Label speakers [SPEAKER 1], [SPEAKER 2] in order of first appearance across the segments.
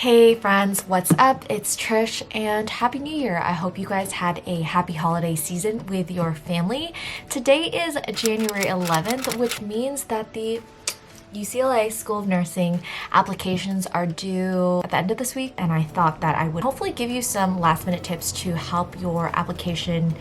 [SPEAKER 1] Hey friends, what's up? It's Trish and Happy New Year. I hope you guys had a happy holiday season with your family. Today is January 11th, which means that the UCLA School of Nursing applications are due at the end of this week, and I thought that I would hopefully give you some last minute tips to help your application.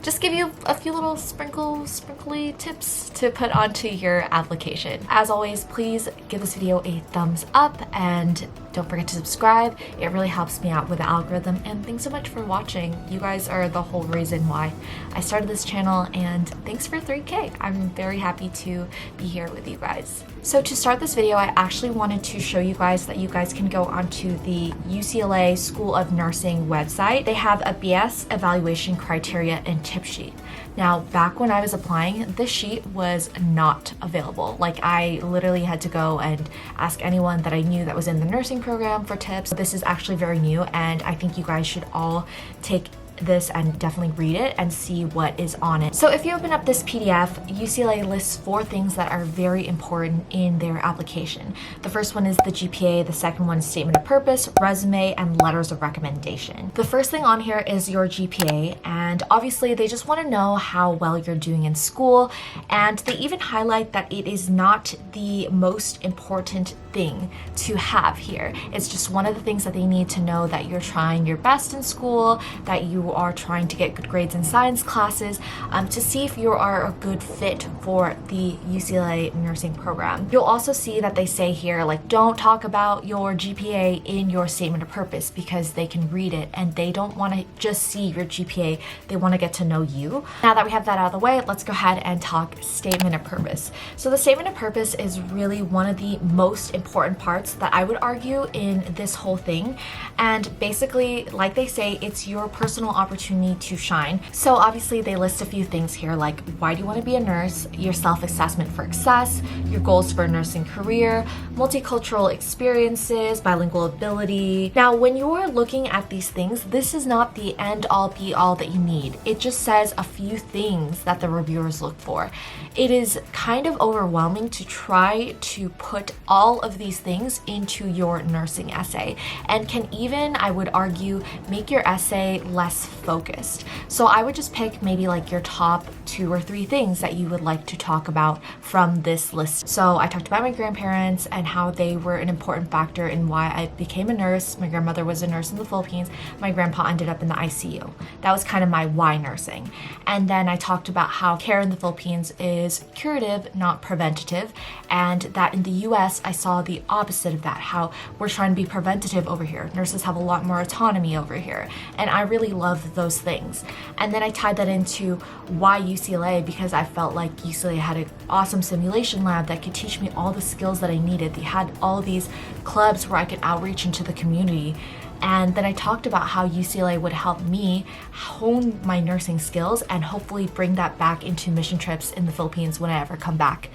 [SPEAKER 1] Just give you a few little sprinkly tips to put onto your application. As always, please give this video a thumbs up and don't forget to subscribe. It really helps me out with the algorithm, and thanks so much for watching. You guys are the whole reason why I started this channel, and thanks for 3K. I'm very happy to be here with you guys. So to start this video, I actually wanted to show you guys that you guys can go onto the UCLA School of Nursing website. They have a BS evaluation criteria and tip sheet. Now, back when I was applying, this sheet was not available. Like, I literally had to go and ask anyone that I knew that was in the nursing program for tips. This is actually very new, and I think you guys should all take this and definitely read it and see what is on it. So if you open up this PDF, UCLA lists 4 things that are very important in their application. The first one is the GPA, the second one is statement of purpose, resume, and letters of recommendation. The first thing on here is your GPA, and obviously they just want to know how well you're doing in school, and they even highlight that it is not the most important thing to have here. It's just one of the things that they need to know, that you're trying your best in school, that you are trying to get good grades in science classes, to see if you are a good fit for the UCLA nursing program. You'll also see that they say here, like, don't talk about your GPA in your statement of purpose, because they can read it and they don't want to just see your GPA, they want to get to know you. Now that we have that out of the way, let's go ahead and talk statement of purpose. So the statement of purpose is really one of the most important parts that I would argue in this whole thing. And basically, like they say, it's your personal opportunity to shine. So obviously they list a few things here, like why do you want to be a nurse, your self-assessment for success, your goals for a nursing career, multicultural experiences, bilingual ability. Now, when you're looking at these things, this is not the end all be all that you need. It just says a few things that the reviewers look for. It is kind of overwhelming to try to put all of these things into your nursing essay, and can even, I would argue, make your essay less focused. So I would just pick maybe like your top 2 or 3 things that you would like to talk about from this list. So I talked about my grandparents and how they were an important factor in why I became a nurse. My grandmother was a nurse in the Philippines. My grandpa ended up in the ICU. That was kind of my why nursing. And then I talked about how care in the Philippines is curative, not preventative, and that in the US I saw the opposite of that, how we're trying to be preventative over here. Nurses have a lot more autonomy over here, and I really love those things. And then I tied that into why UCLA, because I felt like UCLA had an awesome simulation lab that could teach me all the skills that I needed. They had all these clubs where I could outreach into the community. And then I talked about how UCLA would help me hone my nursing skills and hopefully bring that back into mission trips in the Philippines when I ever come back,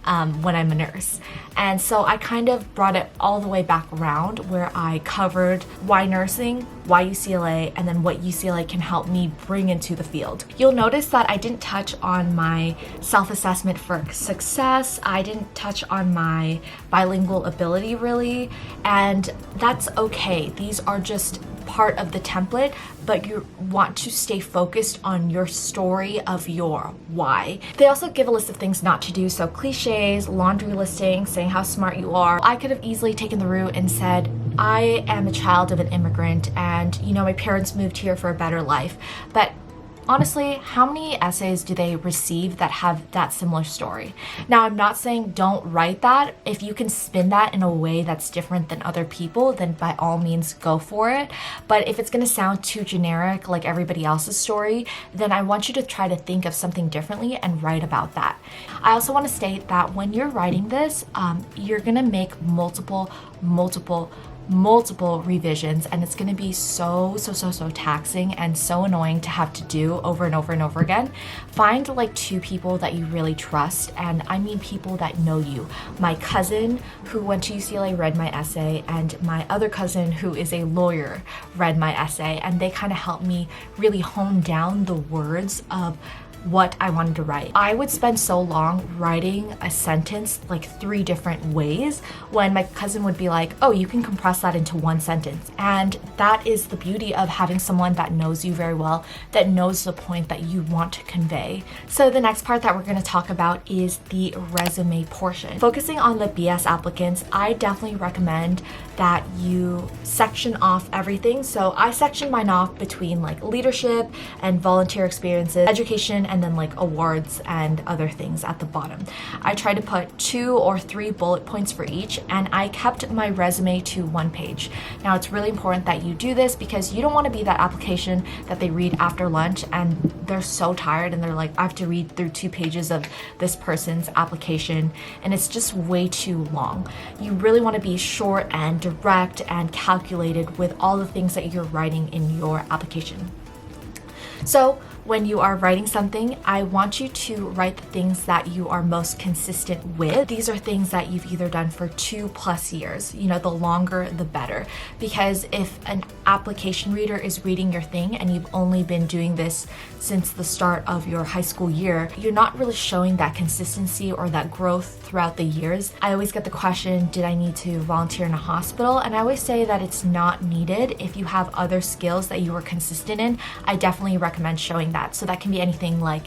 [SPEAKER 1] when I'm a nurse. And so I kind of brought it all the way back around, where I covered why nursing, why UCLA, and then what UCLA can help me bring into the field. You'll notice that I didn't touch on my self-assessment for success. I didn't touch on my bilingual ability really, and that's okay. These are just part of the template, but you want to stay focused on your story of your why. They also give a list of things not to do, so cliches, laundry listing, saying how smart you are. I could have easily taken the route and said, I am a child of an immigrant, and you know, my parents moved here for a better life. But honestly, how many essays do they receive that have that similar story? Now, I'm not saying don't write that. If you can spin that in a way that's different than other people, then by all means go for it. But if it's gonna sound too generic like everybody else's story, then I want you to try to think of something differently and write about that. I also want to state that when you're writing this, you're gonna make multiple revisions, and it's going to be so taxing and so annoying to have to do over and over and over again. Find like 2 people that you really trust, and I mean people that know you. My cousin who went to UCLA read my essay, and my other cousin who is a lawyer read my essay, and they kind of helped me really hone down the words of what I wanted to write. I would spend so long writing a sentence like 3 different ways when my cousin would be like, oh, you can compress that into 1 sentence. And that is the beauty of having someone that knows you very well, that knows the point that you want to convey. So the next part that we're going to talk about is the resume portion. Focusing on the BS applicants, I definitely recommend that you section off everything. So I section mine off between like leadership and volunteer experiences, education, and then like awards and other things at the bottom. I tried to put 2 or 3 bullet points for each, and I kept my resume to 1 page. Now it's really important that you do this because you don't want to be that application that they read after lunch and they're so tired and they're like, I have to read through 2 pages of this person's application, and it's just way too long. You really want to be short and direct and calculated with all the things that you're writing in your application. So when you are writing something, I want you to write the things that you are most consistent with. These are things that you've either done for 2+ years. You know, the longer the better. Because if an application reader is reading your thing and you've only been doing this since the start of your high school year, you're not really showing that consistency or that growth throughout the years. I always get the question, did I need to volunteer in a hospital? And I always say that it's not needed. If you have other skills that you were consistent in, I definitely recommend showing that. So that can be anything like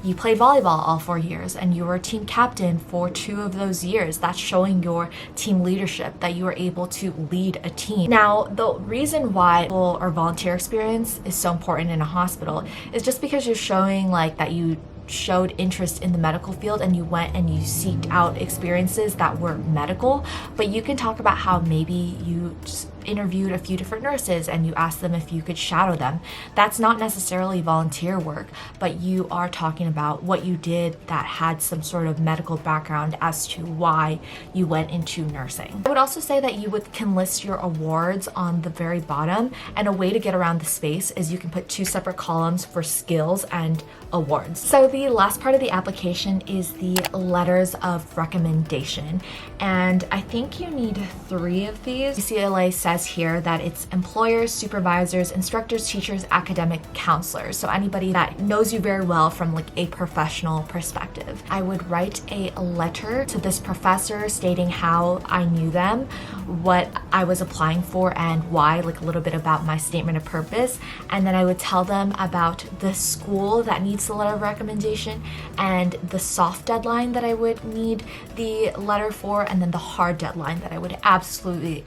[SPEAKER 1] you played volleyball all 4 years and you were team captain for 2 of those years. That's showing your team leadership, that you were able to lead a team. Now, the reason why or volunteer experience is so important in a hospital is just because you're showing like that you showed interest in the medical field and you went and you seeked out experiences that were medical, but you can talk about how maybe you just interviewed a few different nurses and you asked them if you could shadow them. That's not necessarily volunteer work, but you are talking about what you did that had some sort of medical background as to why you went into nursing. I would also say that you can list your awards on the very bottom, and a way to get around the space is you can put 2 separate columns for skills and awards. So the last part of the application is the letters of recommendation, and I think you need 3 of these. UCLA says here that it's employers, supervisors, instructors, teachers, academic counselors. So anybody that knows you very well from like a professional perspective. I would write a letter to this professor stating how I knew them, what I was applying for and why, like a little bit about my statement of purpose. And then I would tell them about the school that needs the letter of recommendation and the soft deadline that I would need the letter for, and then the hard deadline that I would absolutely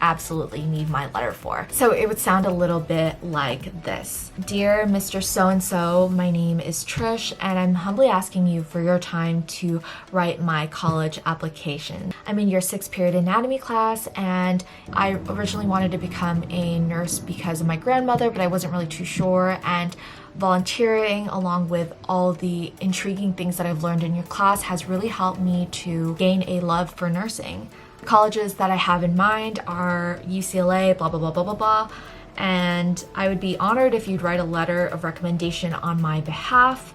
[SPEAKER 1] need my letter for. So it would sound a little bit like this. Dear Mr. So-and-so, my name is Trish, and I'm humbly asking you for your time to write my college application. I'm in your 6th period anatomy class, and I originally wanted to become a nurse because of my grandmother, but I wasn't really too sure, and volunteering along with all the intriguing things that I've learned in your class has really helped me to gain a love for nursing. Colleges that I have in mind are UCLA, blah, blah, blah, blah, blah, blah. And I would be honored if you'd write a letter of recommendation on my behalf.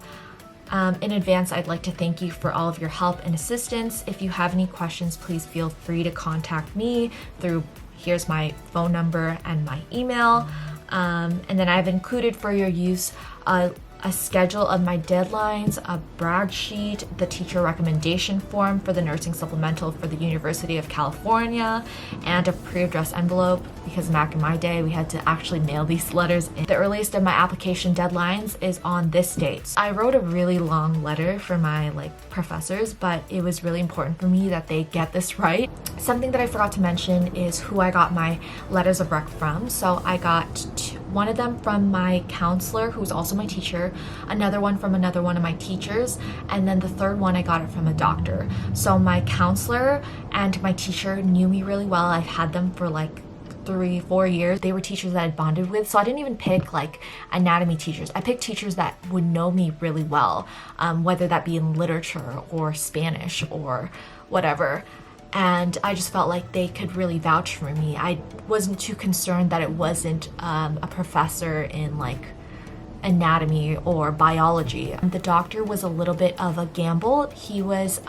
[SPEAKER 1] In advance, I'd like to thank you for all of your help and assistance. If you have any questions, please feel free to contact me through, here's my phone number and my email. And then I've included for your use a schedule of my deadlines, a brag sheet, the teacher recommendation form for the nursing supplemental for the University of California, and a pre-addressed envelope, because back in my day we had to actually mail these letters in. The earliest of my application deadlines is on this date. I wrote a really long letter for my professors, but it was really important for me that they get this right. Something that I forgot to mention is who I got my letters of rec from. So I got one of them from my counselor, who's also my teacher, another one from another one of my teachers, and then the third one I got it from a doctor. So my counselor and my teacher knew me really well. I've had them for 3-4 years. They were teachers that I bonded with, so I didn't even pick anatomy teachers. I picked teachers that would know me really well, whether that be in literature or Spanish or whatever. And I just felt like they could really vouch for me. I wasn't too concerned that it wasn't a professor in anatomy or biology. The doctor was a little bit of a gamble. He was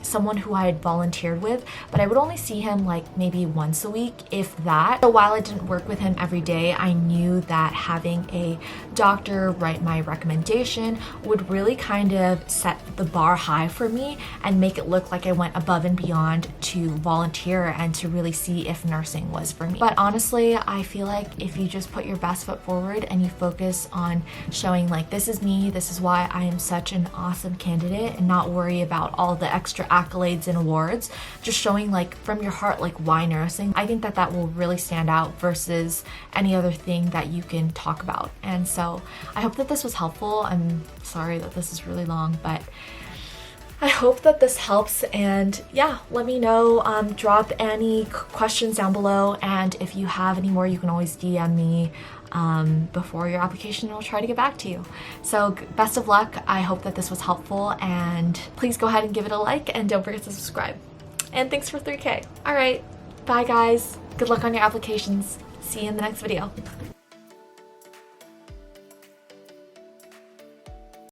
[SPEAKER 1] someone who I had volunteered with, but I would only see him like maybe once a week, if that. So while I didn't work with him every day, I knew that having a doctor write my recommendation would really kind of set the bar high for me and make it look like I went above and beyond to volunteer and to really see if nursing was for me. But honestly, I feel like if you just put your best foot forward and you focus on showing like, this is me, this is why I am such an awesome candidate, and not worry about all the extra accolades and awards, just showing like from your heart like why nursing, I think that that will really stand out versus any other thing that you can talk about. And so I hope that this was helpful. I'm sorry that this is really long, but I hope that this helps, and yeah, let me know, drop any questions down below, and if you have any more, you can always DM me before your application, and I'll try to get back to you. So best of luck. I hope that this was helpful, and please go ahead and give it a like, and don't forget to subscribe. And thanks for 3K. All right, bye guys. Good luck on your applications. See you in the next video.